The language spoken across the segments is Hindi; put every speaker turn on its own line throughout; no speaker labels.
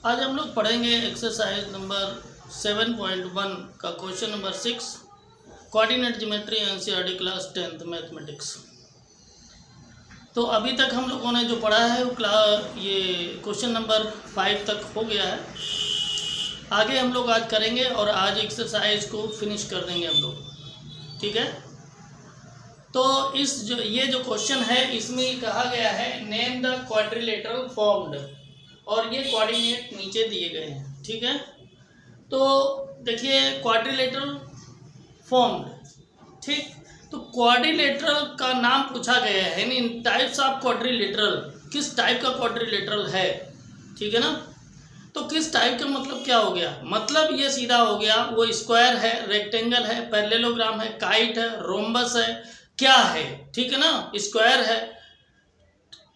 आज हम लोग पढ़ेंगे एक्सरसाइज नंबर 7.1 का question number 6 coordinate geometry NCERT class 10th mathematics. तो अभी तक हम लोगों ने जो पढ़ा है वो ये क्वेश्चन नंबर 5 तक हो गया है। आगे हम लोग आज करेंगे और आज एक्सरसाइज को फिनिश कर देंगे हम लोग, ठीक है। तो ये जो क्वेश्चन है इसमें कहा गया है नेम द क्वाड्रिलेटरल फॉर्म्ड, और ये कोऑर्डिनेट नीचे दिए गए हैं, ठीक है। तो देखिए क्वाड्रिलेटरल फॉर्म्ड, ठीक। तो क्वाड्रिलेटरल का नाम पूछा गया है, यानी टाइप्स ऑफ क्वाड्रिलेटरल, किस टाइप का क्वाड्रिलेटरल है, ठीक है ना। तो किस टाइप का मतलब क्या हो गया, मतलब ये सीधा हो गया वो स्क्वायर है, रेक्टेंगल है, पैरेललोग्राम है, काइट है, रोम्बस है, क्या है, ठीक है ना, स्क्वायर है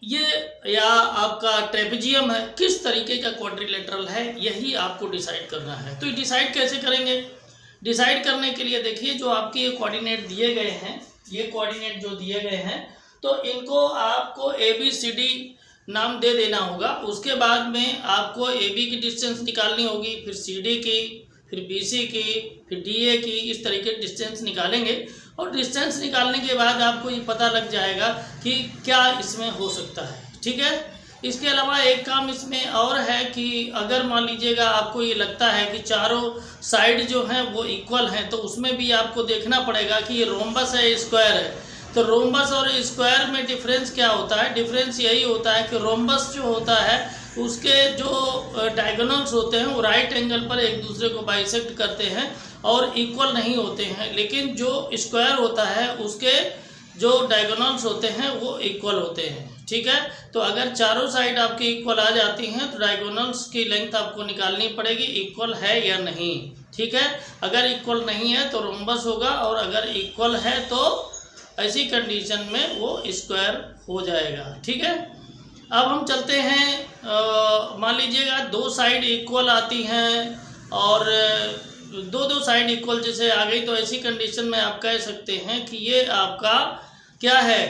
ये, या आपका ट्रेपेजियम है, किस तरीके का क्वाड्रिलेटरल है, यही आपको डिसाइड करना है। तो ये डिसाइड कैसे करेंगे, डिसाइड करने के लिए देखिए जो आपके ये कोऑर्डिनेट दिए गए हैं, ये कोऑर्डिनेट जो दिए गए हैं, तो इनको आपको ABCD नाम दे देना होगा। उसके बाद में आपको AB की डिस्टेंस निकालनी होगी, फिर CD की, फिर BC की, फिर DA की, इस तरीके की डिस्टेंस निकालेंगे। और डिस्टेंस निकालने के बाद आपको ये पता लग जाएगा कि क्या इसमें हो सकता है, ठीक है। इसके अलावा एक काम इसमें और है कि अगर मान लीजिएगा आपको ये लगता है कि चारों साइड जो हैं वो इक्वल हैं, तो उसमें भी आपको देखना पड़ेगा कि ये रोम्बस है, स्क्वायर है। तो रोम्बस और स्क्वायर में डिफरेंस क्या होता है, डिफरेंस यही होता है कि रोम्बस जो होता है उसके जो डायगोनल्स होते हैं वो राइट एंगल पर एक दूसरे को बाइसेक्ट करते हैं और इक्वल नहीं होते हैं, लेकिन जो स्क्वायर होता है उसके जो डायगोनल्स होते हैं वो इक्वल होते हैं, ठीक है। तो अगर चारों साइड आपकी इक्वल आ जाती हैं तो डायगोनल्स की लेंथ आपको निकालनी पड़ेगी इक्वल है या नहीं, ठीक है। अगर इक्वल नहीं है तो रोम्बस होगा, और अगर इक्वल है तो ऐसी कंडीशन में वो स्क्वायर हो जाएगा, ठीक है। अब हम चलते हैं, मान लीजिएगा दो साइड इक्वल आती हैं और दो साइड इक्वल जैसे आ गई, तो ऐसी कंडीशन में आप कह सकते हैं कि ये आपका क्या है,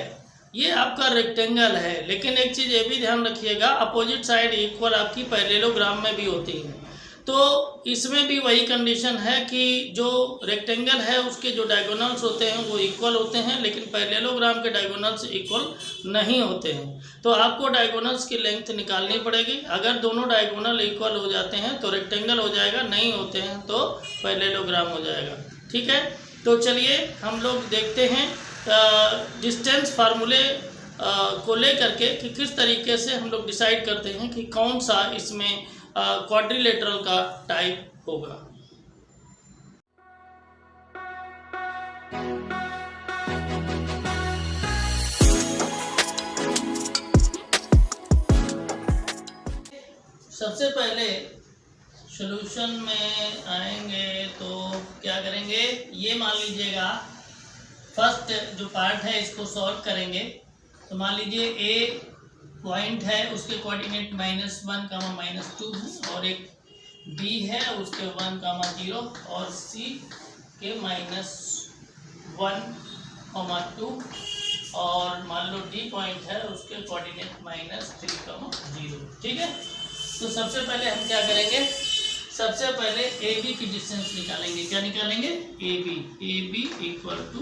ये आपका रेक्टेंगल है। लेकिन एक चीज़ ये भी ध्यान रखिएगा, अपोजिट साइड इक्वल आपकी पैरेललोग्राम में भी होती है। तो इसमें भी वही कंडीशन है कि जो रेक्टेंगल है उसके जो डायगोनल्स होते हैं वो इक्वल होते हैं, लेकिन पैरेललोग्राम के डायगोनल्स इक्वल नहीं होते हैं। तो आपको डायगोनल्स की लेंथ निकालनी पड़ेगी। अगर दोनों डायगोनल इक्वल हो जाते हैं तो रेक्टेंगल हो जाएगा, नहीं होते हैं तो पैरेललोग्राम हो जाएगा, ठीक है। तो चलिए हम लोग देखते हैं डिस्टेंस फार्मूले को लेकर के कि किस तरीके से हम लोग डिसाइड करते हैं कि कौन सा इसमें क्वाड्रिलेटरल का टाइप होगा। सबसे पहले सॉल्यूशन में आएंगे तो क्या करेंगे, ये मान लीजिएगा फर्स्ट जो पार्ट है इसको सॉल्व करेंगे। तो मान लीजिए A पॉइंट है, उसके कोऑर्डिनेट -1, -2 है, और एक B है उसके 1, 0, और C के -1, 2, और मान लो D पॉइंट है उसके कोऑर्डिनेट -3, 0, ठीक है। तो सबसे पहले हम क्या करेंगे, सबसे पहले AB की डिस्टेंस निकालेंगे। क्या निकालेंगे, AB equal to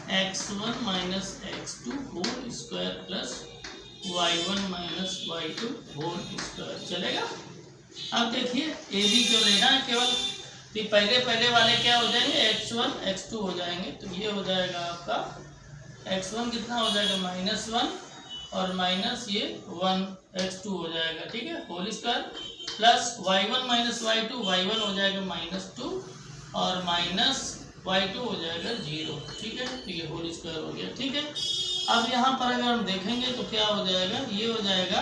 √x1 - x2 whole square plus y1 - y2 whole square, चलेगा। अब देखिए AB को लेना है केवल, तो पहले वाले क्या हो जाएंगे, x1 x2 हो जाएंगे। तो ये हो जाएगा आपका x1 कितना हो जाएगा, -1, और माइनस ये 1 x2 हो जाएगा, ठीक है, whole square plus y1 - y2, y1 हो जाएगा -2 और माइनस y2 हो जाएगा 0, ठीक है। तो ये होल स्क्वायर हो गया, ठीक है। अब यहाँ पर अगर हम देखेंगे तो क्या हो जाएगा, ये हो जाएगा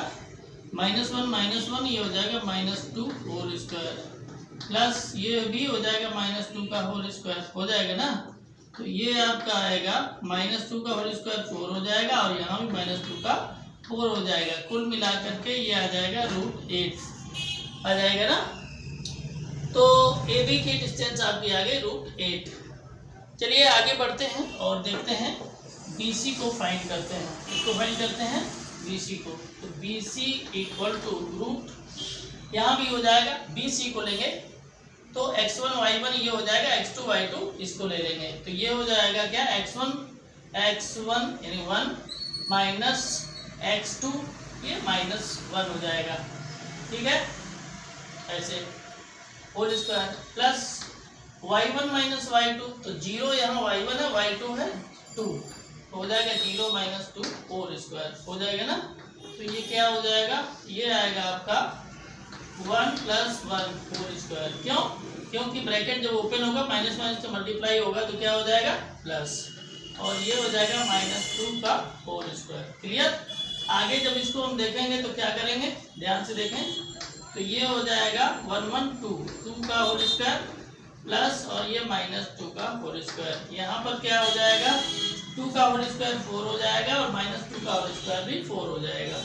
-1 ये हो जाएगा -2 होल स्क्वायर, प्लस ये भी हो जाएगा -2 का होल स्क्वायर, हो जाएगा ना। तो ये आपका आएगा -2 का होल स्क्वायर 4 हो जाएगा, और यहाँ भी -2 का 4 हो जाएगा। कुल मिला करके ये आ जाएगा √8 आ जाएगा ना। तो AB की डिस्टेंस आपकी आ गई √8। चलिए आगे बढ़ते हैं और देखते हैं BC को फाइंड करते हैं। इसको फाइंड करते हैं BC को, तो BC इक्वल टू रूट, यहाँ भी हो जाएगा BC को लेंगे तो x1 y1 ये हो जाएगा, x2 y2 इसको ले लेंगे, तो ये हो जाएगा क्या, x1 यानी 1 माइनस x2 ये -1 हो जाएगा, ठीक है, ऐसे whole square plus y1 minus y2, तो 0 यहाँ y1 है, y2 है 2, तो हो जाएगा 0 माइनस 2 होल स्क्वायर हो जाएगा ना, तो ये क्या हो जाएगा, ये आएगा आपका 1 प्लस 1 होल स्क्वायर, क्यों, क्योंकि ब्रैकेट जब ओपन होगा माइनस माइनस से मल्टीप्लाई होगा तो क्या हो जाएगा प्लस, और ये हो जाएगा -2 का होल स्क्वायर, क्लियर। आगे जब इसको हम देखेंगे तो क्या करेंगे, ध्यान से देखें, तो ये हो जाएगा 1 1 2 का होल स्क्वायर प्लस और ये -2 का होल स्क्वायर, यहाँ पर क्या हो जाएगा 2 का होल स्क्वायर 4 हो जाएगा और -2 का होल स्क्वायर भी 4 हो जाएगा,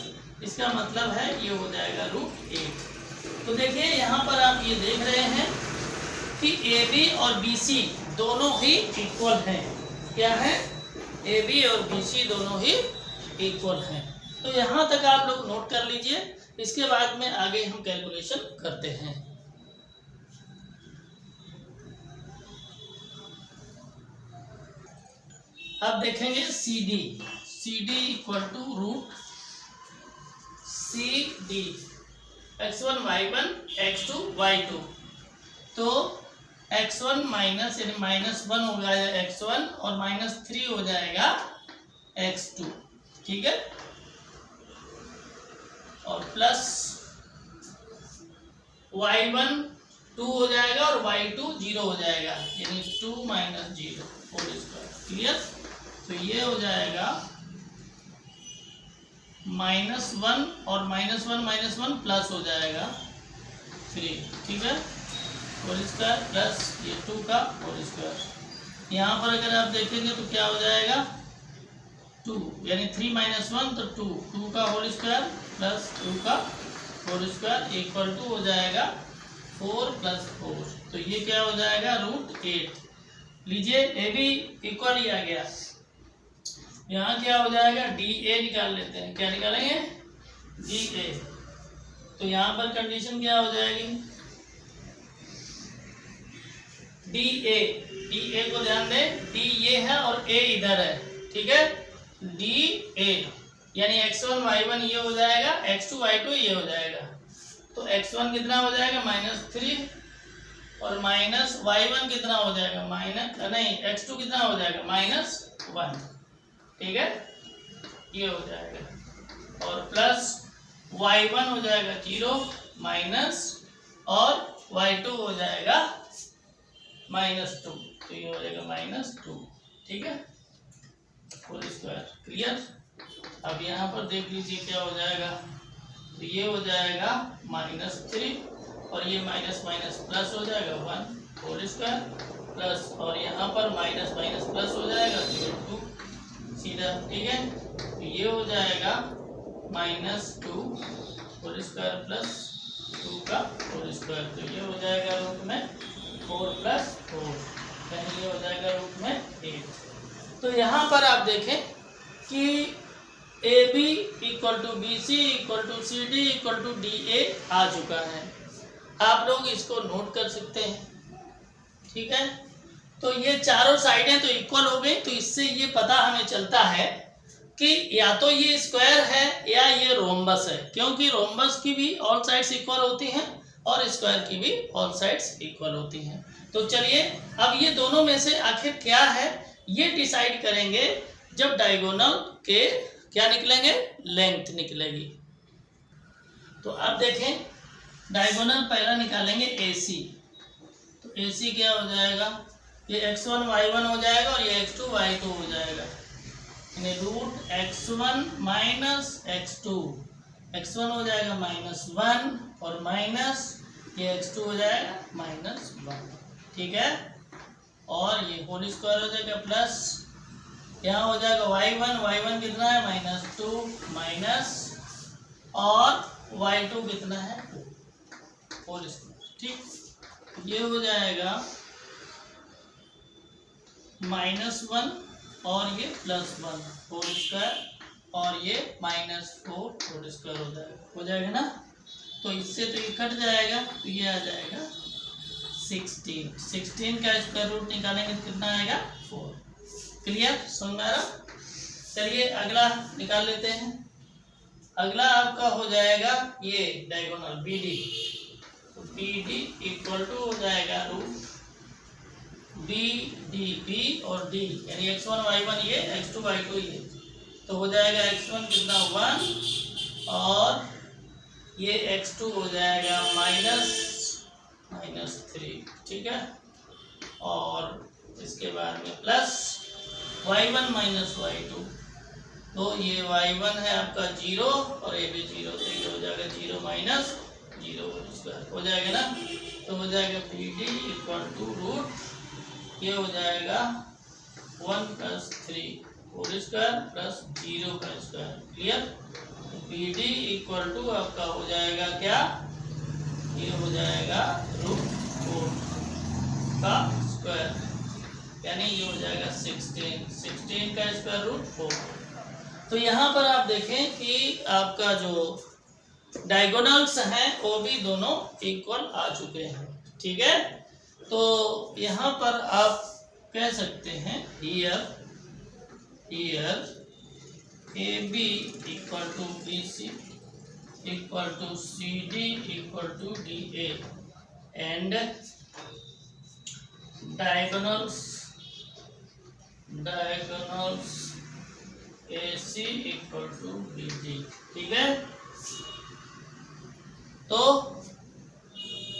इसका मतलब है ये हो जाएगा √8। तो देखिए यहाँ पर आप ये देख रहे हैं कि AB और BC दोनों ही इक्वल हैं, क्या है, AB और BC दोनों ही इक्वल हैं, तो यहाँ तक आप लोग नोट कर लीजिए, इसके बाद में आगे हम कैलकुलेशन करते हैं। अब देखेंगे CD equal to root CD x1 y1 x2 y2, तो x1 माइनस यानी -1 हो जाएगा x1 और -3 हो जाएगा x2, ठीक है, और प्लस y1 2 हो जाएगा और y2 0 हो जाएगा, यानी 2 माइनस 0 होल स्क्वायर, क्लियर। तो ये हो जाएगा -1 और -1 प्लस हो जाएगा 3, ठीक है, होल स्क्वायर प्लस ये 2 का होल स्क्वायर, यहाँ पर अगर आप देखेंगे तो क्या हो जाएगा 2 यानी 3 - 1 तो 2 का होल स्क्वायर प्लस 2 का होल स्क्वायर इक्वल टू हो जाएगा 4 + 4, तो ये क्या हो जाएगा √8। लीजिए ए भी इक्वल ही आ गया, यहाँ क्या हो जाएगा DA निकाल लेते हैं, क्या निकालेंगे DA, तो यहाँ पर कंडीशन क्या हो जाएगी DA को ध्यान दें, D ये है और A इधर है, ठीक है, DA यानी x1 y1 ये हो जाएगा, x2 y2 ये हो जाएगा, तो x1 कितना हो जाएगा -3 और -y1 कितना हो जाएगा x2 कितना हो जाएगा -1, ठीक है, ये हो जाएगा, और प्लस y1 हो जाएगा 0 माइनस और y2 हो जाएगा -2, तो ये हो जाएगा -2, ठीक है, होल स्क्वायर, क्लियर। अब यहाँ पर देख लीजिए क्या हो जाएगा, तो ये हो जाएगा -3 और ये माइनस प्लस हो जाएगा 1 होल स्क्वायर प्लस, और यहाँ पर माइनस प्लस हो जाएगा 2 सीधा, ठीक है, तो ये हो जाएगा -2 होल स्क्वायर प्लस 2 का होल स्क्वायर, तो ये हो जाएगा रूट में 4 + 4, यानी ये हो जाएगा रूट में 8। तो यहाँ पर आप देखें कि AB equal to BC equal to CD equal to DA आ चुका है, आप लोग इसको नोट कर सकते हैं, ठीक है। तो ये चारों साइडें तो इक्वल हो गई, तो इससे ये पता हमें चलता है कि या तो ये स्क्वायर है या ये रोम्बस है, क्योंकि रोम्बस की भी ऑल साइड्स इक्वल होती हैं और स्क्वायर की भी ऑल साइड्स इक्वल होती हैं। तो चलिए अब ये दोनों में से आखिर क्या है ये डिसाइड करेंगे जब डायगोनल के क्या निकलेंगे, लेंथ निकलेगी। तो अब देखें डायगोनल पहला निकालेंगे AC, तो AC क्या हो जाएगा, ये x1 y1 हो जाएगा और ये x2 y2 हो जाएगा, यानी √x1 माइनस x2, x1 हो जाएगा -1 और माइनस ये x2 हो जाएगा -1, ठीक है, और ये होल स्क्वायर हो जाएगा प्लस यहाँ हो जाएगा y1 कितना है -2 माइनस और y2 कितना है होल स्क्वायर, ठीक, ये हो जाएगा -1 और ये +1 होल स्क्वायर और ये -4 होल स्क्वायर हो जाएगा ना। तो इससे तो ये कट जाएगा, तो ये आ जाएगा 16 का स्क्वायर रूट निकालेंगे तो कितना आएगा 4। क्लियर, समझ में आ रहा। चलिए अगला निकाल लेते हैं। अगला आपका हो जाएगा ये डायगोनल BD, तो BD इक्वल टू हो जाएगा रूट B और D, यानी x1 y1 ये x2 y2 ये, तो हो जाएगा x1 कितना 1 और ये x2 हो जाएगा -3, ठीक है। और इसके बाद में प्लस y1 y2, तो ये y1 है आपका 0 और ये भी 0, तो ये हो जाएगा 0 - 0 स्क्वायर हो जाएगा ना। तो हो जाएगा BD इक्वल टू रूट ये हो जाएगा 1 + 3 होल स्क्वायर प्लस 0 का square. Clear, BD equal to आपका हो जाएगा क्या, ये हो जाएगा √4 का स्क्वायर, यानी ये हो जाएगा 16 का स्क्वायर √4। तो यहाँ पर आप देखें कि आपका जो डायगोनल्स हैं वो भी दोनों इक्वल आ चुके हैं, ठीक है। तो यहाँ पर आप कह सकते हैं here AB equal to BC equal to CD equal to DA and diagonals AC equal to BD, ठीक है। तो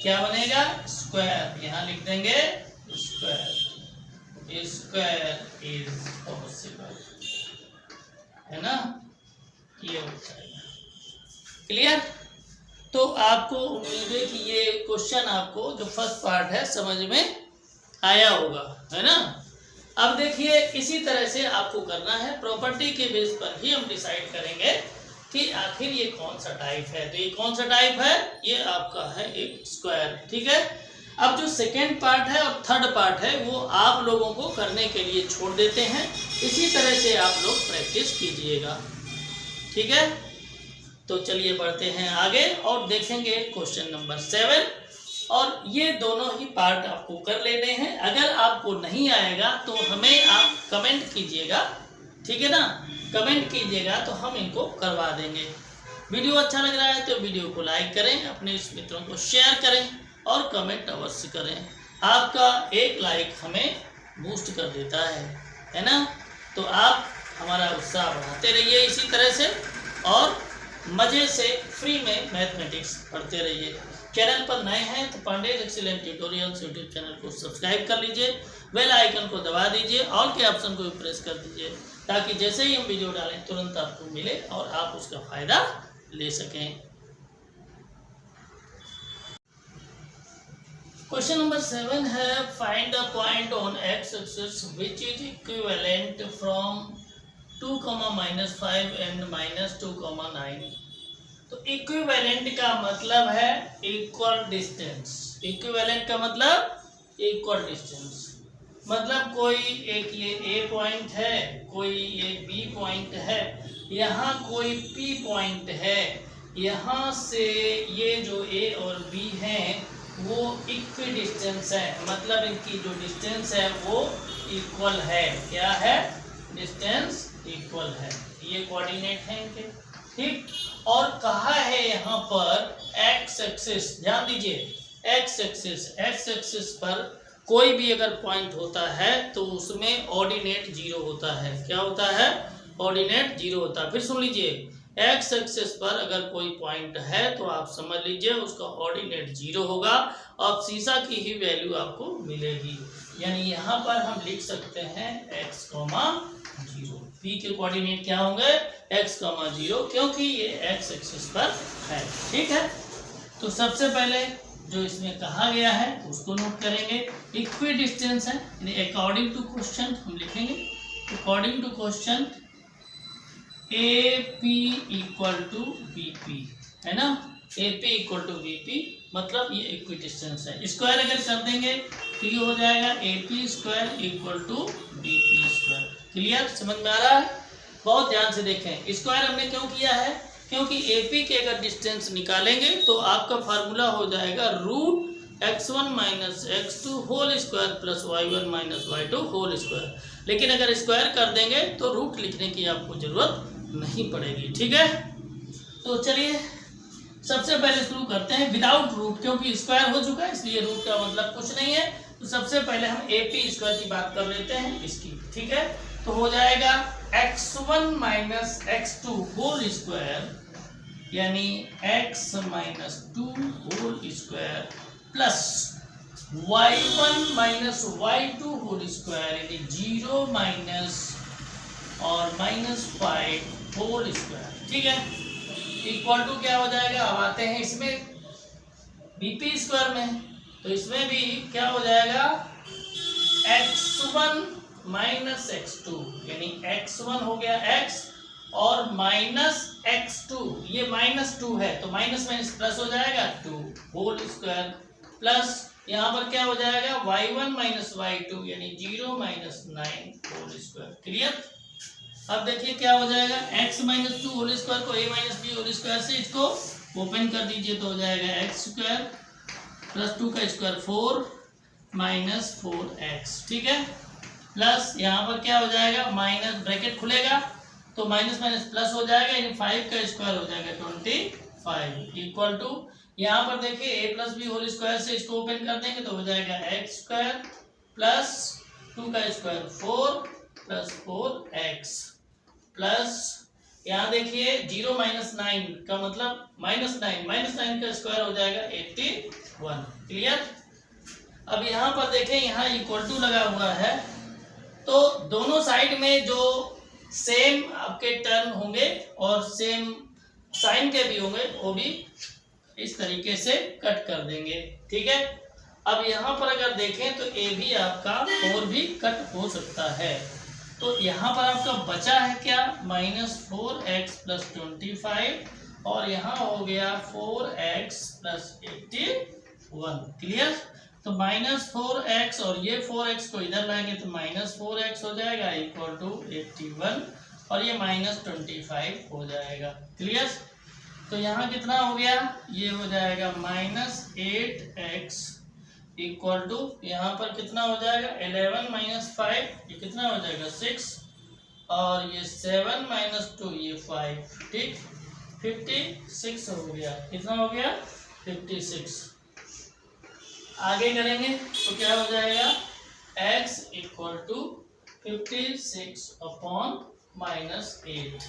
क्या बनेगा, स्क्वायर, यहाँ लिख देंगे स्क्वायर इज पॉसिबल, है ना, ये हो जाएगा। क्लियर। तो आपको उम्मीद है कि ये क्वेश्चन आपको जो फर्स्ट पार्ट है समझ में आया होगा, है ना। अब देखिए इसी तरह से आपको करना है, प्रॉपर्टी के बेस पर ही हम डिसाइड करेंगे कि आखिर ये कौन सा टाइप है। तो ये कौन सा टाइप है, ये आपका है एक स्क्वायर, ठीक है। अब जो सेकेंड पार्ट है और थर्ड पार्ट है वो आप लोगों को करने के लिए छोड़ देते हैं, इसी तरह से आप लोग प्रैक्टिस कीजिएगा, ठीक है। तो चलिए बढ़ते हैं आगे और देखेंगे क्वेश्चन नंबर 7, और ये दोनों ही पार्ट आपको कर लेने हैं। अगर आपको नहीं आएगा तो हमें आप कमेंट कीजिएगा, ठीक है ना, कमेंट कीजिएगा तो हम इनको करवा देंगे। वीडियो अच्छा लग रहा है तो वीडियो को लाइक करें, अपने मित्रों को शेयर करें और कमेंट अवश्य करें। आपका एक लाइक हमें बूस्ट कर देता है ना। तो आप हमारा उत्साह बढ़ाते रहिए इसी तरह से और मज़े से फ्री में मैथमेटिक्स पढ़ते रहिए। चैनल पर नए हैं तो Pandey's excellent tutorials YouTube channel को सब्सक्राइब कर लीजिए, बेल आइकन को दबा दीजिए, ऑल के ऑप्शन को भी प्रेस कर दीजिए, ताकि जैसे ही हम वीडियो डालें तुरंत आपको मिले और आप उसका फ़ायदा ले सकें। क्वेश्चन नंबर 7 है, find the point on x axis which is equivalent from 2, -5 and -2, 9। तो इक्विवेलेंट का मतलब है इक्वल डिस्टेंस। इक्विवेलेंट का मतलब इक्वल डिस्टेंस, मतलब कोई एक ये ए पॉइंट है, कोई ये बी पॉइंट है, यहाँ कोई पी पॉइंट है, यहाँ से ये जो ए और बी हैं वो इक्वी डिस्टेंस है, मतलब इनकी जो डिस्टेंस है वो इक्वल है। क्या है, डिस्टेंस इक्वल है। ये कोऑर्डिनेट है इनके, ठीक। और कहा है यहाँ पर एक्स एक्सिस, ध्यान दीजिए, एक्स एक्सिस पर कोई भी अगर पॉइंट होता है तो उसमें ऑर्डिनेट 0 होता है। क्या होता है, ऑर्डिनेट 0 होता है। फिर सुन लीजिए, एक्स एक्सिस पर अगर कोई पॉइंट है तो आप समझ लीजिए उसका ऑर्डिनेट 0 होगा और सीसा की ही वैल्यू आपको मिलेगी। यानी यहाँ पर हम लिख सकते हैं x, 0। p के कोऑर्डिनेट क्या होंगे, x, 0, क्योंकि ये एक्स एक्सिस पर है, ठीक है। तो सबसे पहले जो इसमें कहा गया है उसको नोट करेंगे। इक्वी डिस्टेंस है, यानी अकॉर्डिंग टू क्वेश्चन हम लिखेंगे, according to question AP equal to BP, है ना। AP इक्वल टू BP मतलब ये इक्वी डिस्टेंस है। स्क्वायर अगर कर देंगे तो ये हो जाएगा AP² equal to BP²। Clear, समझ में आ रहा है। बहुत ध्यान से देखें, स्क्वायर हमने क्यों किया है, क्योंकि AP के अगर डिस्टेंस निकालेंगे तो आपका फार्मूला हो जाएगा root x1 minus x2 whole square plus y1 minus y2 whole square. लेकिन अगर स्क्वायर कर देंगे तो रूट लिखने की आपको जरूरत नहीं पड़ेगी, ठीक है। तो चलिए सबसे पहले शुरू करते हैं विदाउट रूट, क्योंकि स्क्वायर हो चुका है इसलिए रूट का मतलब कुछ नहीं है। तो सबसे पहले हम AP स्क्वायर की बात कर लेते हैं इसकी, ठीक है। तो हो जाएगा x1 minus x2 whole square यानी x minus 2 whole square plus y1 minus y2 whole square यानी 0 माइनस और माइनस 5 होल स्क्वायर, ठीक है। इक्वल टू क्या हो जाएगा, अब आते हैं इसमें BP स्क्वायर में, तो इसमें भी क्या हो जाएगा x1 माइनस x2 यानी x1 हो गया x और माइनस x2, ये -2 है तो माइनस माइनस प्लस हो जाएगा 2 होल स्क्वायर प्लस यहाँ पर क्या हो जाएगा y1 माइनस y2 यानी 0 माइनस 9 होल स्क्वायर। क्लियर। अब देखिए क्या हो जाएगा x माइनस 2 होल स्क्वायर को a minus b whole square से इसको ओपन कर दीजिए तो हो जाएगा x स्क्वायर प्लस 2 का स्क्वायर 4 माइनस 4x, ठीक है। प्लस यहाँ पर क्या हो जाएगा माइनस ब्रैकेट खुलेगा तो माइनस माइनस प्लस हो जाएगा यानी 5 का स्क्वायर हो जाएगा 25 इक्वल टू यहाँ पर देखिए a plus B whole square से इसको ओपन कर देंगे तो हो जाएगा x स्क्वायर प्लस 2 का स्क्वायर 4 प्लस 4x प्लस यहाँ देखिए 0 माइनस 9 का मतलब -9 का स्क्वायर हो जाएगा 81। क्लियर। अब यहाँ पर देखें यहाँ इक्वल टू लगा हुआ है तो दोनों साइड में जो सेम आपके टर्म होंगे और सेम साइन के भी होंगे वो भी इस तरीके से कट कर देंगे, ठीक है। अब यहाँ पर अगर देखें तो ए भी आपका और भी कट हो सकता है तो यहाँ पर आपका बचा है क्या -4x प्लस 25 और यहाँ हो गया 4x प्लस 81। क्लियर। तो -4x और ये 4x को इधर लाएंगे तो -4x हो जाएगा इक्वल टू 81 और ये -25 हो जाएगा। क्लियर। तो यहाँ कितना हो गया ये हो जाएगा -8x इक्वल टू यहाँ पर कितना हो जाएगा 11 माइनस 5 ये कितना हो जाएगा 6 और ये 7 माइनस 2 ये 5, ठीक 56 हो गया। कितना हो गया 56। आगे करेंगे तो क्या हो जाएगा x इक्वल टू 56 अपॉन -8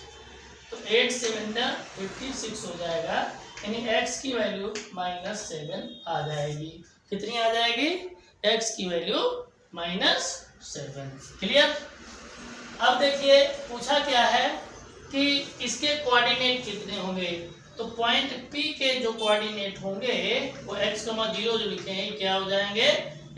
तो 8 7 56 हो जाएगा यानी x की वैल्यू -7 आ जाएगी। कितनी आ जाएगी x की वैल्यू -7। क्लियर। अब देखिए पूछा क्या है कि इसके कोऑर्डिनेट कितने होंगे तो पॉइंट P के जो कोऑर्डिनेट होंगे वो x, 0 जो लिखे हैं क्या हो जाएंगे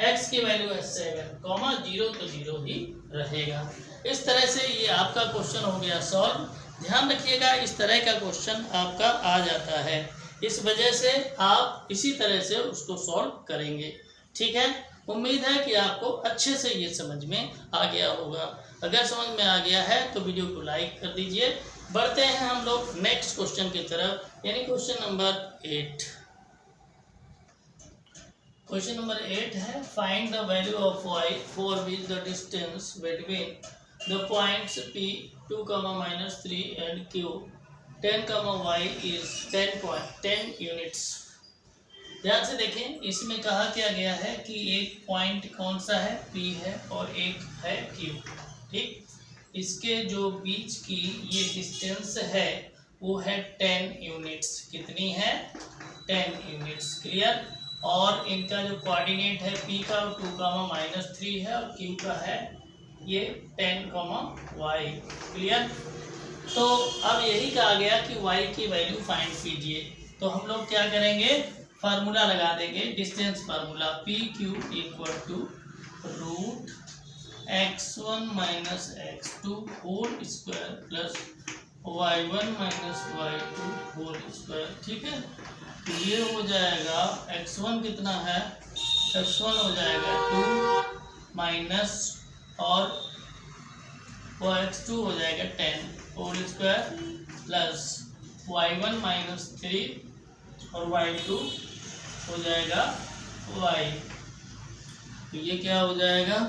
x की वैल्यू है 7, 0 तो 0 ही रहेगा। इस तरह से ये आपका क्वेश्चन हो गया सॉल्व। ध्यान रखिएगा इस तरह का क्वेश्चन आपका आ जाता है, इस वजह से आप इसी तरह से उसको सॉल्व करेंगे, ठीक है। उम्मीद है कि आपको अच्छे से ये समझ में आ गया होगा। अगर समझ में आ गया है तो वीडियो को लाइक कर दीजिए। बढ़ते हैं हम लोग नेक्स्ट क्वेश्चन की तरफ यानी क्वेश्चन नंबर 8। क्वेश्चन नंबर 8 है find the value of y for which the distance between the points P 2, -3 and Q 10, y is 10 units. ध्यान से देखें इसमें कहा क्या गया है कि एक पॉइंट कौन सा है P है और एक है Q, ठीक। इसके जो बीच की ये डिस्टेंस है वो है 10 यूनिट्स। कितनी है 10 यूनिट्स। क्लियर। और इनका जो कोऑर्डिनेट है P का 2, -3 है और Q का है ये 10, y। क्लियर। तो अब यही कहा गया कि y की वैल्यू फाइंड कीजिए तो हम लोग क्या करेंगे फार्मूला लगा देंगे distance formula PQ equal to root x1 minus x2 whole square plus y1 minus y2 whole square, ठीक है। तो ये हो जाएगा x1 कितना है x1 हो जाएगा 2 माइनस और वो x2 हो जाएगा 10 whole square plus y1 minus 3 और y2 हो जाएगा y। तो ये क्या हो जाएगा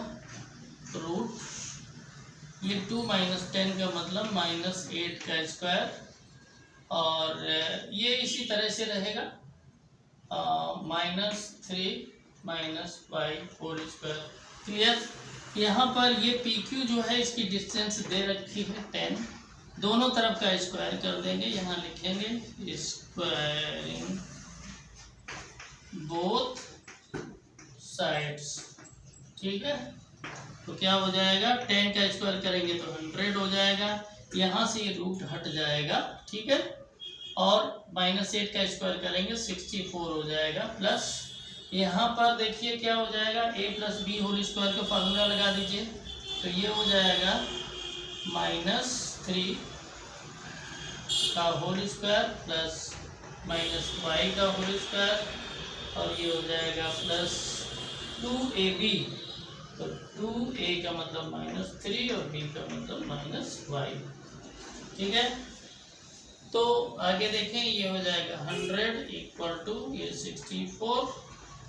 रूट, ये 2 माइनस 10 का मतलब माइनस 8 का स्क्वायर, और ये इसी तरह से रहेगा minus 3 minus Y whole square. Clear. यहाँ पर ये पी क्यू जो है इसकी डिस्टेंस दे रखी है 10, दोनों तरफ का स्क्वायर कर देंगे, यहाँ लिखेंगे स्क्वायरिंग बोथ साइड्स। ठीक है, तो क्या हो जाएगा 10 का स्क्वायर करेंगे तो 100 हो जाएगा, यहाँ से ये रूट हट जाएगा। ठीक है, और माइनस 8 का स्क्वायर करेंगे 64 हो जाएगा, प्लस यहाँ पर देखिए क्या हो जाएगा a plus B whole square का फार्मूला लगा दीजिए, तो ये हो जाएगा माइनस 3 का whole square plus minus Y का होल स्क्वायर, और ये हो जाएगा प्लस 2ab, तो 2a का मतलब माइनस 3 और b का मतलब माइनस वाई। ठीक है, तो आगे देखें, ये हो जाएगा 100 इक्वल टू ये 64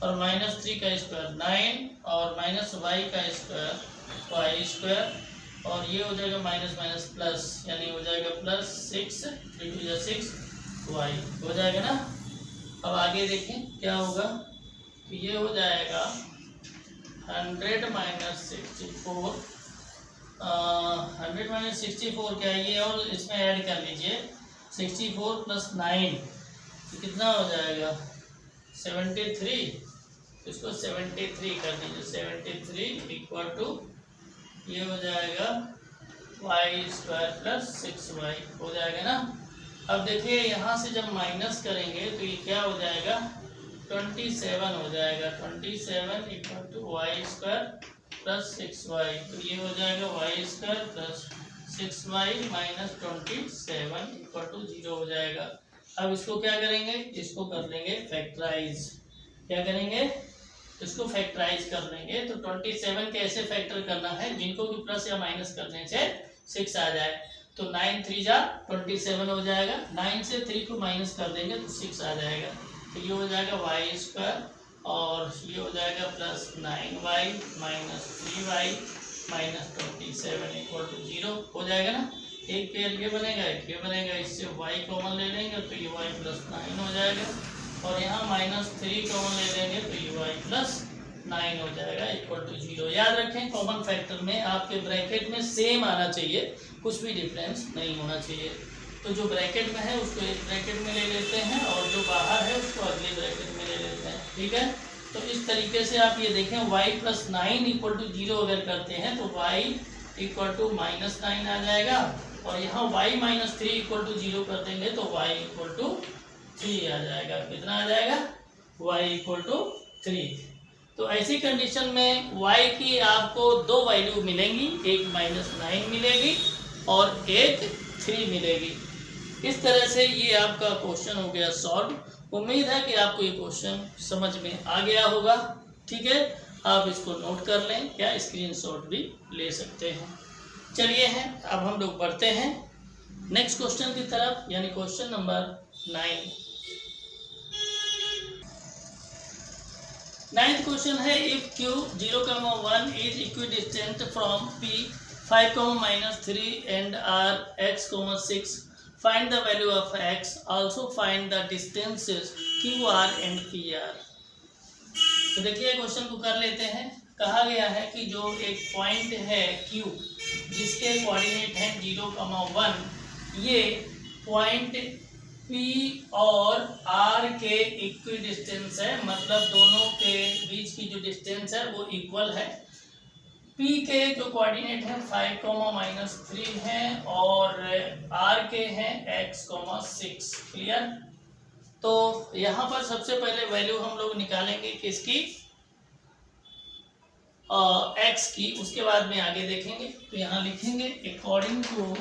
और माइनस 3 का स्क्वायर 9 और माइनस वाई का स्क्वायर वाई स्क्वायर, और ये हो जाएगा माइनस माइनस प्लस, यानी हो जाएगा प्लस 6 3 2 6 वाई हो जाएगा ना। अब आगे देखें क्या होगा, तो ये हो जाएगा 100 माइनस 64, 100 माइनस 64 क्या है ये, और इसमें ऐड कर लीजिए 64 प्लस 9, तो कितना हो जाएगा 73, इसको 73 कर दीजिए, 73 इक्वल टू ये हो जाएगा वाई स्क्वायर प्लस 6y हो जाएगा ना। अब देखिए यहाँ से जब माइनस करेंगे तो ये क्या हो जाएगा 27 हो जाएगा, 27 equal to Y square plus 6y, तो ये हो जाएगा Y square plus 6y minus 27 equal to 0 हो जाएगा। अब इसको क्या करेंगे, इसको कर लेंगे फैक्टराइज। क्या करेंगे, इसको फैक्टराइज कर लेंगे। तो 27 कैसे फैक्टर करना है, जिनको भी प्लस या माइनस करने से 6 आ जाए, तो 9 3 जा 27 हो जाएगा, 9 से 3 को माइनस कर देंगे तो 6 आ जाएगा, तो ये हो जाएगा वाई स्क्वायर, और ये हो जाएगा plus 9y minus 3y minus 27 equal to 0 हो जाएगा ना। एक पेयर ये बनेगा, एक ये बनेगा, इससे y कॉमन ले लेंगे तो ये y प्लस 9 हो जाएगा, और यहाँ माइनस 3 कॉमन ले लेंगे तो ये y प्लस 9 हो जाएगा इक्वल टू 0। याद रखें कॉमन फैक्टर में आपके ब्रैकेट में सेम आना चाहिए, कुछ भी डिफरेंस नहीं होना चाहिए। तो जो ब्रैकेट में है उसको एक ब्रैकेट में ले लेते हैं, और जो बाहर है उसको अगले ब्रैकेट में ले लेते हैं। ठीक है, तो इस तरीके से आप ये देखें y प्लस 9 इक्वल टू 0 अगर करते हैं तो y इक्वल टू माइनस 9 आ जाएगा, और यहाँ y माइनस 3 इक्वल टू 0 कर देंगे तो y इक्वल टू 3 आ जाएगा। कितना आ जाएगा, y इक्वल टू 3। तो ऐसी कंडीशन में y की आपको दो वैल्यू मिलेंगी, एक माइनस 9 मिलेगी और एक 3 मिलेगी। इस तरह से ये आपका क्वेश्चन हो गया सॉल्व। उम्मीद है कि आपको ये क्वेश्चन समझ में आ गया होगा। ठीक है, आप इसको नोट कर लें या स्क्रीनशॉट भी ले सकते हैं। चलिए हैं अब हम लोग बढ़ते हैं नेक्स्ट क्वेश्चन की तरफ, यानी क्वेश्चन नंबर 9। 9th क्वेश्चन है, if q 0,1 is equidistant from p 5, -3 and r x, 6, find the value of x, also find the distances qr and pr। तो देखिए क्वेश्चन को कर लेते हैं। कहा गया है कि जो एक पॉइंट है q जिसके कोऑर्डिनेट हैं 0,1, ये पॉइंट p और r के इक्विडिस्टेंस है, मतलब दोनों के बीच की जो डिस्टेंस है वो इक्वल है। p के जो कोऑर्डिनेट है 5, -3 हैं और r के हैं x, 6। क्लियर। तो यहाँ पर सबसे पहले वैल्यू हम लोग निकालेंगे किसकी, x की, उसके बाद में आगे देखेंगे। तो यहाँ लिखेंगे अकॉर्डिंग टू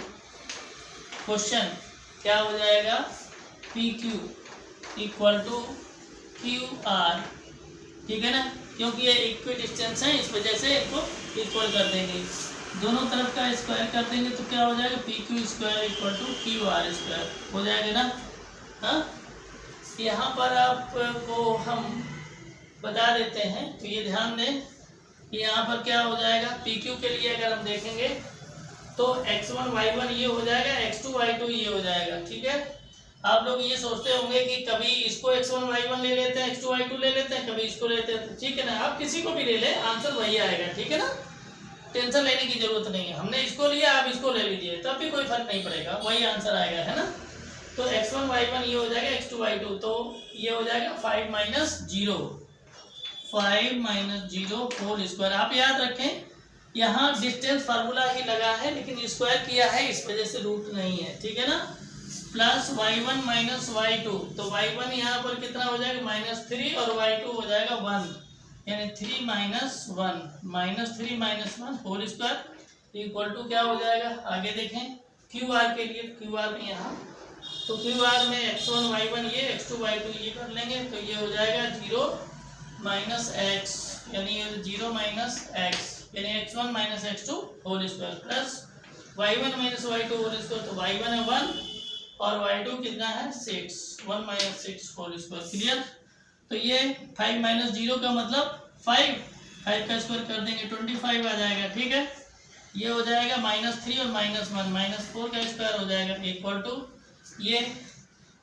क्वेश्चन क्या हो जाएगा, P Q equal to Q R. ठीक है ना, क्योंकि ये इक्वी डिस्टेंस है इस वजह से इसको इक्वल कर देंगे। दोनों तरफ का स्क्वायर कर देंगे तो क्या हो जाएगा, P Q square equal to Q R square हो जाएगा ना। हाँ, यहाँ पर आपको हम बता देते हैं, तो ये ध्यान दें कि यहाँ पर क्या हो जाएगा, पी क्यू के लिए अगर हम देखेंगे तो x1 y1 ये हो जाएगा, x2 y2 ये हो जाएगा। ठीक है, आप लोग ये सोचते होंगे कि कभी इसको x1 y1 ले लेते हैं, x2 y2 ले लेते हैं, कभी इसको लेते हैं। ठीक है ना, आप किसी को भी ले लें, आंसर वही आएगा। ठीक है ना, टेंशन लेने की जरूरत नहीं है। हमने इसको लिया, आप इसको ले लीजिए, तब भी कोई फर्क नहीं पड़ेगा, वही आंसर आएगा, है ना। तो x1 y1 ये हो जाएगा, x2 y2, तो ये हो जाएगा 5 माइनस 0 होल स्क्वायर। आप याद रखें यहाँ डिस्टेंस फार्मूला ही लगा है, लेकिन स्क्वायर किया है, इस वजह से रूट नहीं है। ठीक है ना, प्लस y1 माइनस y2, तो y1 यहाँ पर कितना हो जाएगा, -3, और y2 हो जाएगा 1, यानी 3 minus 1 whole square equal to क्या हो जाएगा। आगे देखें क्यू आर के लिए, क्यू आर में यहाँ तो क्यू आर में x1 y1 ये, x2 y2 ये कर लेंगे, तो ये हो जाएगा 0 माइनस एक्स, यानी 0 माइनस एक्स, यानी x1 minus x2 whole square plus y1 minus y2 whole square, तो y1 है 1 और y2 कितना है 6, 1 माइनस 6 होल स्क्वायर। क्लियर, तो ये 5 माइनस 0 का मतलब 5 का स्क्वायर कर देंगे 25 आ जाएगा। ठीक है, ये हो जाएगा -3 और -1 -4 का स्क्वायर हो जाएगा इक्वल टू ये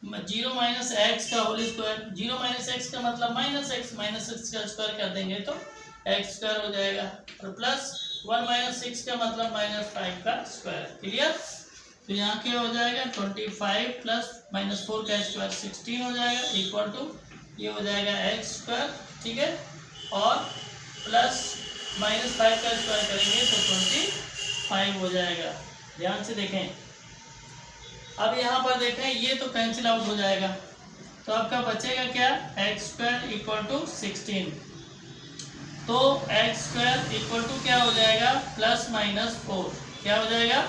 0 माइनस एक्स का होल स्क्वायर, 0 माइनस एक्स का मतलब -x का स्क्वायर कर देंगे तो एक्स स्क्वायर हो जाएगा, और प्लस 1 माइनस 6 का मतलब -5 का स्क्वायर। क्लियर, तो यहाँ क्या हो जाएगा 25 प्लस -4 का स्क्वायर 16 हो जाएगा इक्वल टू ये हो जाएगा एक्स स्क्वायर। ठीक है, और प्लस -5 का स्क्वायर करेंगे तो 25 हो जाएगा। ध्यान से देखें, अब यहाँ पर देखें ये तो कैंसिल आउट हो जाएगा, तो आपका बचेगा क्या, एक्स स्क्वायर इक्वल टू 16, तो एक्स स्क्वायर इक्वल टू क्या हो जाएगा +-4, क्या हो जाएगा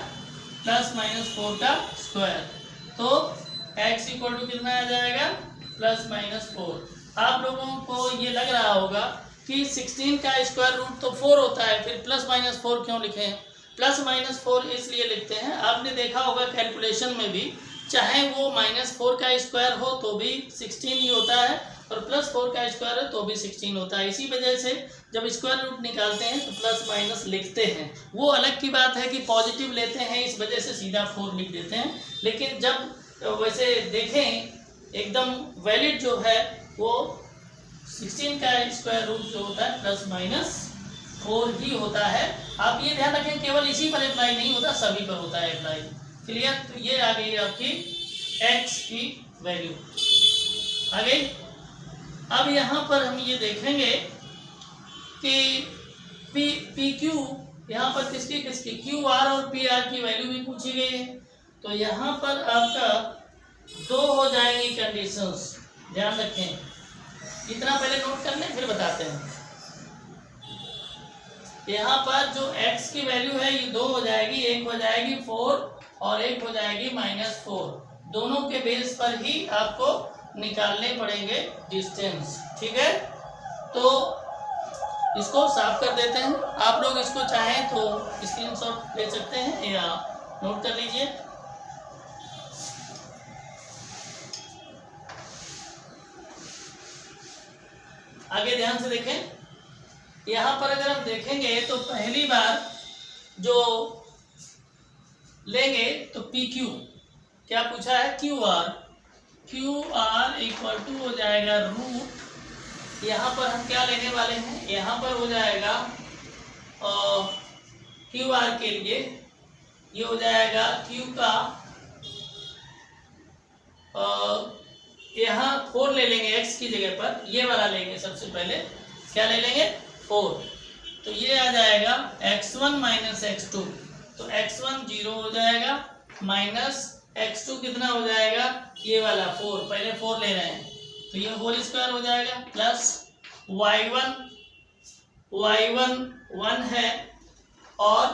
+-4 का स्क्वायर, तो x इक्वल टू कितना आ जाएगा +-4। आप लोगों को ये लग रहा होगा कि 16 का स्क्वायर रूट तो 4 होता है, फिर +-4 क्यों लिखे हैं। +-4 इसलिए लिखते हैं, आपने देखा होगा कैलकुलेशन में भी, चाहे वो -4 का स्क्वायर हो तो भी 16 ही होता है, और +4 का स्क्वायर है तो भी 16 होता है। इसी वजह से जब स्क्वायर रूट निकालते हैं तो प्लस माइनस लिखते हैं। वो अलग की बात है कि पॉजिटिव लेते हैं, इस वजह से सीधा 4 लिख देते हैं, लेकिन जब वैसे देखें एकदम वैलिड जो है वो 16 का स्क्वायर रूट जो होता है +-4 ही होता है। आप ये ध्यान रखें, केवल इसी पर अप्लाई नहीं होता, सभी पर होता है अप्लाई। क्लियर, तो ये आ गई आपकी x की वैल्यू आ गई। अब यहाँ पर हम ये देखेंगे कि पी क्यू यहाँ पर किसकी क्यू आर और पी आर की वैल्यू भी पूछी गई है, तो यहाँ पर आपका 2 हो जाएंगी कंडीशंस, ध्यान रखें। इतना पहले नोट कर लें फिर बताते हैं। यहाँ पर जो x की वैल्यू है ये 2 हो जाएगी, एक हो जाएगी 4 और एक हो जाएगी -4, दोनों के बेस पर ही आपको निकालने पड़ेंगे डिस्टेंस। ठीक है, तो इसको साफ कर देते हैं। आप लोग इसको चाहें तो स्क्रीनशॉट ले सकते हैं या नोट कर लीजिए। आगे ध्यान से देखें, यहाँ पर अगर हम देखेंगे तो पहली बार जो लेंगे तो पी क्यू, क्या पूछा है क्यू आर इक्वल टू हो जाएगा रूट, यहाँ पर हम क्या लेने वाले हैं, यहाँ पर हो जाएगा क्यू आर के लिए ये हो जाएगा क्यू का यहाँ 4 ले लेंगे, x की जगह पर ये वाला लेंगे। सबसे पहले क्या ले लेंगे 4, तो ये आ जाएगा x1 माइनस x2, तो x1 0 हो जाएगा माइनस x2 कितना हो जाएगा ये वाला 4, पहले 4 ले रहे हैं तो ये होल स्क्वायर हो जाएगा, प्लस y1 1 है और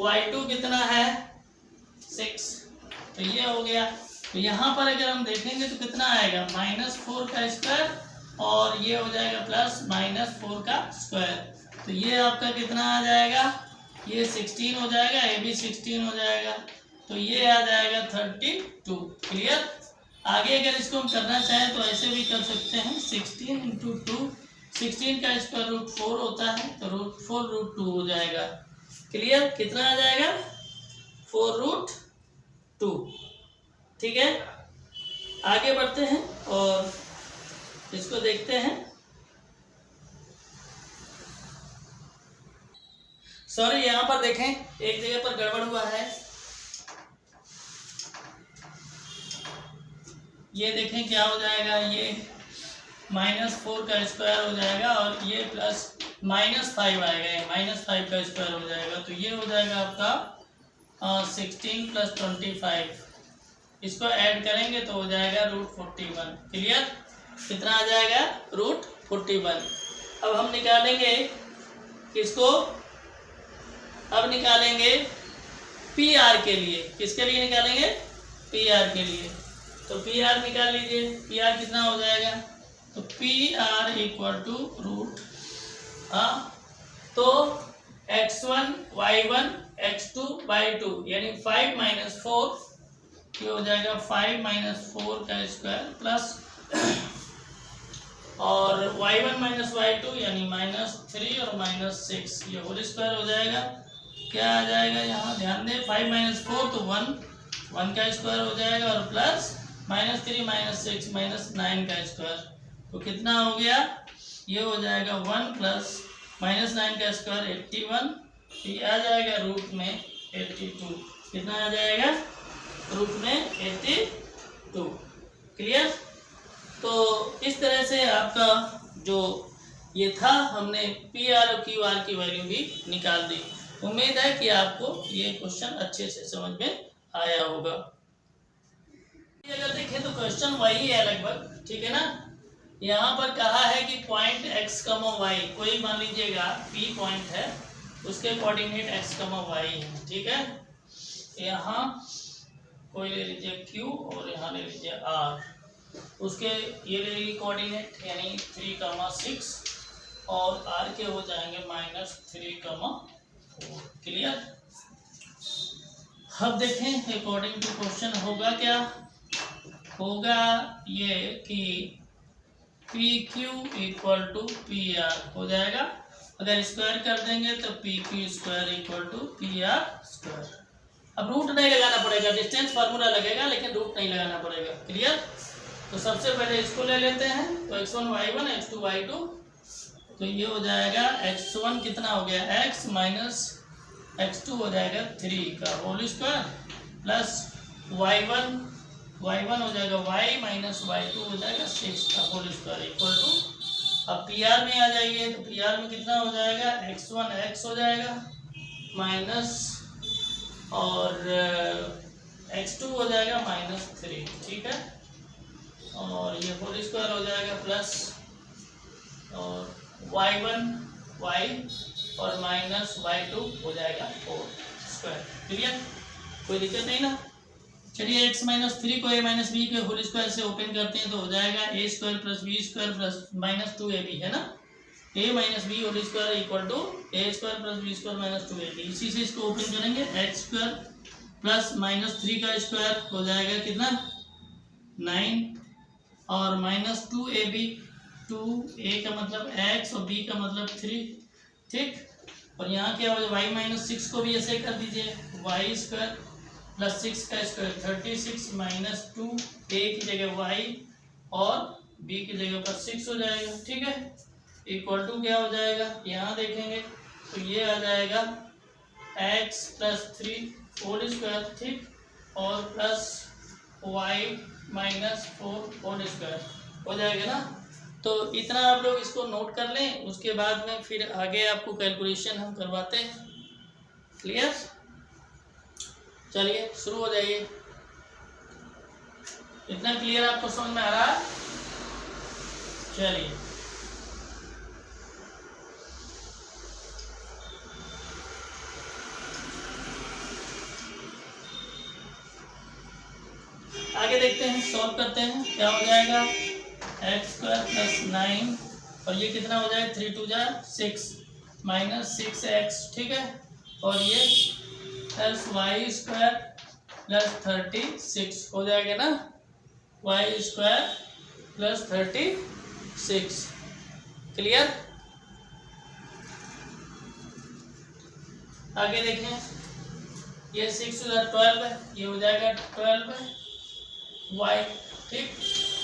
y2 कितना है 6, तो ये हो गया। तो यहाँ पर अगर हम देखेंगे तो कितना आएगा -4 का स्क्वायर और ये हो जाएगा +-4 का स्क्वायर, तो ये आपका कितना आ जाएगा ये 16 हो जाएगा, ये भी 16 हो जाएगा, तो ये आ जाएगा 32। क्लियर। आगे अगर इसको हम करना चाहें तो ऐसे भी कर सकते हैं, 16 इंटू 2, 16 का स्क्वायर रूट 4 होता है, तो रूट 4 रूट 2 हो जाएगा। क्लियर। कितना आ जाएगा? 4 रूट 2। ठीक है, आगे बढ़ते हैं और इसको देखते हैं। सॉरी, यहाँ पर देखें एक जगह पर गड़बड़ हुआ है। ये देखें क्या हो जाएगा, ये -4 का स्क्वायर हो जाएगा और ये प्लस -5 आएगा, -5 का स्क्वायर हो जाएगा, तो ये हो जाएगा आपका 16 + 25। इसको ऐड करेंगे तो हो जाएगा रूट 41। क्लियर। कितना आ जाएगा? रूट 41। अब हम निकालेंगे किसको? अब निकालेंगे पी आर के लिए। किसके लिए निकालेंगे? पी आर के लिए। तो पी आर निकाल लीजिए। पी आर कितना हो जाएगा? तो P R equal to root, तो x1 y1 x2 यानी 5 - 4, ये हो जाएगा 5 - 4 का स्क्वायर प्लस और y1 - y2 यानी -3 और -6, ये होल स्क्वायर हो जाएगा। क्या आ जाएगा यहाँ ध्यान दें, 5 - 4 तो 1 का स्क्वायर हो जाएगा और प्लस -3 -6 -9 का स्क्वायर, तो कितना हो गया? ये हो जाएगा 1 प्लस -9 का स्क्वायर 81, ये आ जाएगा रूट में 82। कितना आ जाएगा? रूट में 82। क्लियर। तो इस तरह से आपका जो ये था, हमने पी आर और क्यू आर की वैल्यू भी निकाल दी। उम्मीद है कि आपको ये क्वेश्चन अच्छे से समझ में आया होगा। अगर देखें तो क्वेश्चन वही है लगभग, ठीक है ना। यहाँ पर कहा है कि पॉइंट x, y, कोई मान लीजिएगा P पॉइंट है, उसके कोऑर्डिनेट x, y है। ठीक है, यहाँ कोई ले लीजिए Q और यहाँ ले लीजिए R, उसके ये ले लीजिए कोऑर्डिनेट यानी 3, 6 और R के हो जाएंगे -3, 4। क्लियर। अब देखें अकॉर्डिंग टू क्वेश्चन होगा क्या? होगा ये कि P Q equal to P R हो जाएगा। अगर स्क्वायर कर देंगे तो P Q square equal to P R square. अब रूट नहीं लगाना पड़ेगा, डिस्टेंस फार्मूला लगेगा लेकिन रूट नहीं लगाना पड़ेगा। क्लियर। तो सबसे पहले इसको ले लेते हैं, तो x1 y1 x2 y2, तो ये हो जाएगा x1 कितना हो गया, x माइनस x2 हो जाएगा 3 का होल स्क्वायर प्लस y1 हो जाएगा y माइनस y2 हो जाएगा 6 का होल स्क्वायर इक्वल टू। अब पी आर में आ जाइए, तो पी आर में कितना हो जाएगा, x1 x हो जाएगा माइनस और x2 हो जाएगा -3। ठीक है, और ये होल स्क्वायर हो जाएगा प्लस और y1 y और माइनस y2 हो जाएगा 4 स्क्वायर। क्लियर, कोई दिक्कत नहीं ना। चलिए x माइनस 3 को a माइनस बी के होल स्क्वायर से ओपन करते हैं, तो हो जाएगा a square plus B square plus -2ab है ना। a minus B whole square equal to a square plus B square -2ab। इसी से इसको ओपन करेंगे, x स्क्वायर प्लस -3 का स्क्वायर हो जाएगा कितना 9 और -2ab, 2a का मतलब x और b का मतलब 3। ठीक, और यहाँ क्या हो जाए y-6 को भी ऐसे कर दीजिए, y स्क्वायर प्लस 6 का स्क्वायर 36 -2 a की जगह y और b की जगह पर 6 हो जाएगा। ठीक है, इक्वल टू क्या हो जाएगा, यहाँ देखेंगे तो ये आ जाएगा x प्लस 3 होल स्क्वायर, ठीक, और plus y minus 4 whole square हो जाएगा ना। तो इतना आप लोग इसको नोट कर लें, उसके बाद में फिर आगे आपको कैलकुलेशन हम करवाते हैं। क्लियर, चलिए शुरू हो जाइए। इतना क्लियर आपको समझ में आ रहा है? चलिए आगे देखते हैं, सॉल्व करते हैं। क्या हो जाएगा, एक्स स्क्वायर प्लस 9 और ये कितना हो जाएगा 3 × 2 = 6 -6x। ठीक है, और ये प्लस वाई स्क्वायर प्लस 36 हो जाएगा ना, वाई स्क्वायर प्लस 36। क्लियर। आगे देखें, ये 6 12 है, ये हो जाएगा 12 वाई, ठीक,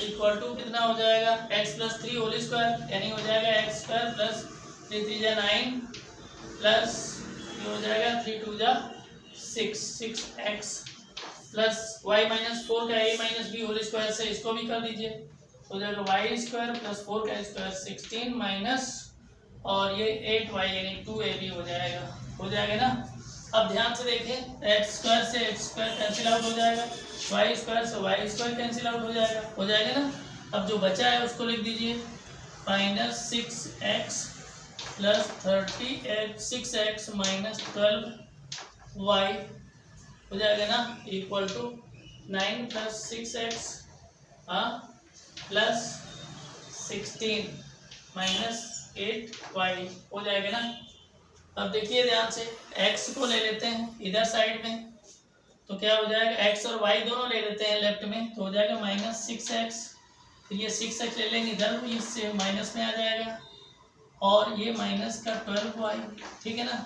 इक्वल टू कितना हो जाएगा x प्लस 3 होल स्क्वायर, यानी हो जाएगा एक्स स्क्वायर प्लस 3 3 जा 9 प्लस ये हो जाएगा 3 2 जा 6x प्लस y माइनस 4 का a minus b whole square से इसको भी कर दीजिए, हो जाएगा y स्क्वायर प्लस 4 का स्क्वायर 16 माइनस और ये 8y यानी 2ab हो जाएगा ना। अब ध्यान से देखें, एक्स स्क्वायर से एक्स स्क्वायर कैंसिल आउट हो जाएगा, वाई स्क्वायर से वाई स्क्वायर कैंसिल आउट हो जाएगा ना। अब जो बचा है उसको लिख दीजिए, minus 6x plus 6x minus 12y हो जाएगा ना, equal to 9 plus 6x plus 16 minus 8y हो जाएगा ना। अब देखिए ध्यान से, x को ले लेते हैं इधर साइड में, तो क्या हो जाएगा, x और y दोनों ले लेते हैं लेफ्ट में, तो हो जाएगा माइनस 6x, फिर ये 6x ले लेंगे इधर, इससे माइनस में आ जाएगा, और ये माइनस का 12y, ठीक है ना,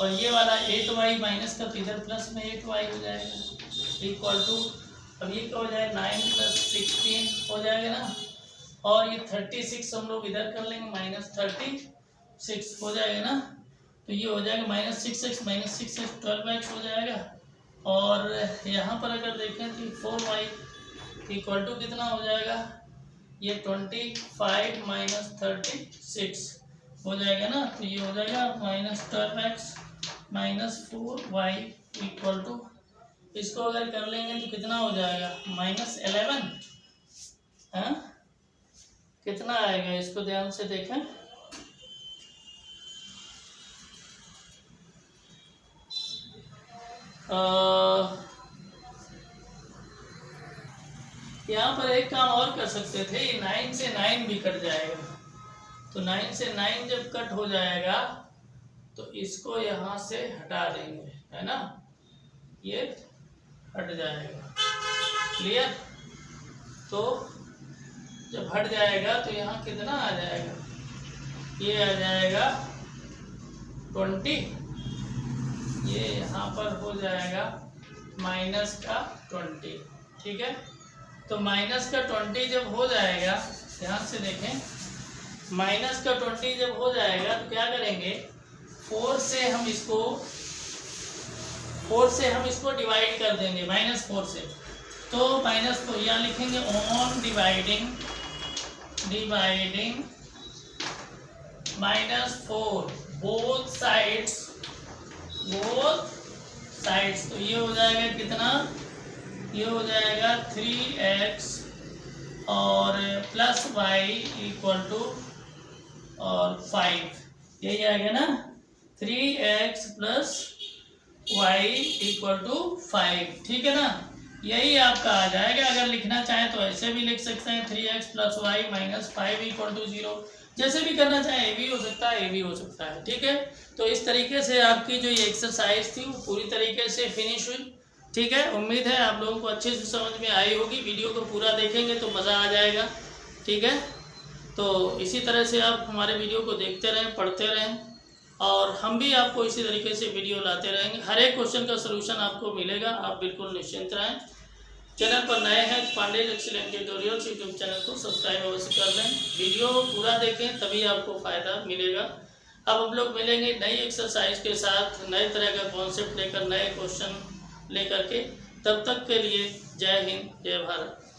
और ये वाला 8y माइनस का, तो इधर प्लस में 8y हो जाएगा, इक्वल टू, अब ये क्या हो जाएगा 9 प्लस 16 हो जाएगा ना, और ये 36 हम लोग इधर कर लेंगे, माइनस 36 हो जाएगा ना, तो ये हो जाएगा माइनस 6x 12x हो जाएगा, और यहाँ पर अगर देखें तो 4y इक्वल टू कितना हो जाएगा, ये 25 माइनस 36 हो जाएगा ना, तो ये हो जाएगा minus 12x minus 4y equal to, इसको अगर कर लेंगे तो कितना हो जाएगा माइनस 11, कितना आएगा, इसको ध्यान से देखें, यहाँ पर एक काम और कर सकते थे, ये 9 से 9 भी कट जाएगा, तो 9 से 9 जब कट हो जाएगा तो इसको यहाँ से हटा देंगे, है ना, ये हट जाएगा। क्लियर। तो जब हट जाएगा तो यहाँ कितना आ जाएगा, ये आ जाएगा 20, ये यहाँ पर हो जाएगा माइनस का 20, ठीक है। तो माइनस का 20 जब हो जाएगा, ध्यान से देखें, माइनस का 20 जब हो जाएगा तो क्या करेंगे, 4 से हम इसको डिवाइड कर देंगे, माइनस 4 से, तो माइनस को यहाँ लिखेंगे ऑन डिवाइडिंग -4 बोथ साइड्स, तो ये हो जाएगा कितना, ये हो जाएगा 3x और प्लस y इक्वल टू और 5, यही आएगा ना, 3x plus y equal to 5, ठीक है ना, यही आपका आ जाएगा। अगर लिखना चाहें तो ऐसे भी लिख सकते हैं, 3x plus Y minus 5 equal to 0, जैसे भी करना चाहें, ए भी हो सकता है, ए भी हो सकता है, ठीक है। तो इस तरीके से आपकी जो ये एक्सरसाइज थी वो पूरी तरीके से फिनिश हुई, ठीक है। उम्मीद है आप लोगों को अच्छे से समझ में आई होगी, वीडियो को पूरा देखेंगे तो मज़ा आ जाएगा, ठीक है। तो इसी तरह से आप हमारे वीडियो को देखते रहें, पढ़ते रहें, और हम भी आपको इसी तरीके से वीडियो लाते रहेंगे। हर एक क्वेश्चन का सलूशन आपको मिलेगा, आप बिल्कुल निश्चिंत रहें। चैनल पर नए हैं तो Pandey's excellent tutorials YouTube channel को सब्सक्राइब अवश्य कर लें, वीडियो पूरा देखें तभी आपको फ़ायदा मिलेगा। अब हम लोग मिलेंगे नई एक्सरसाइज के साथ, नए तरह का कॉन्सेप्ट लेकर, नए क्वेश्चन लेकर के। तब तक के लिए जय हिंद, जय भारत।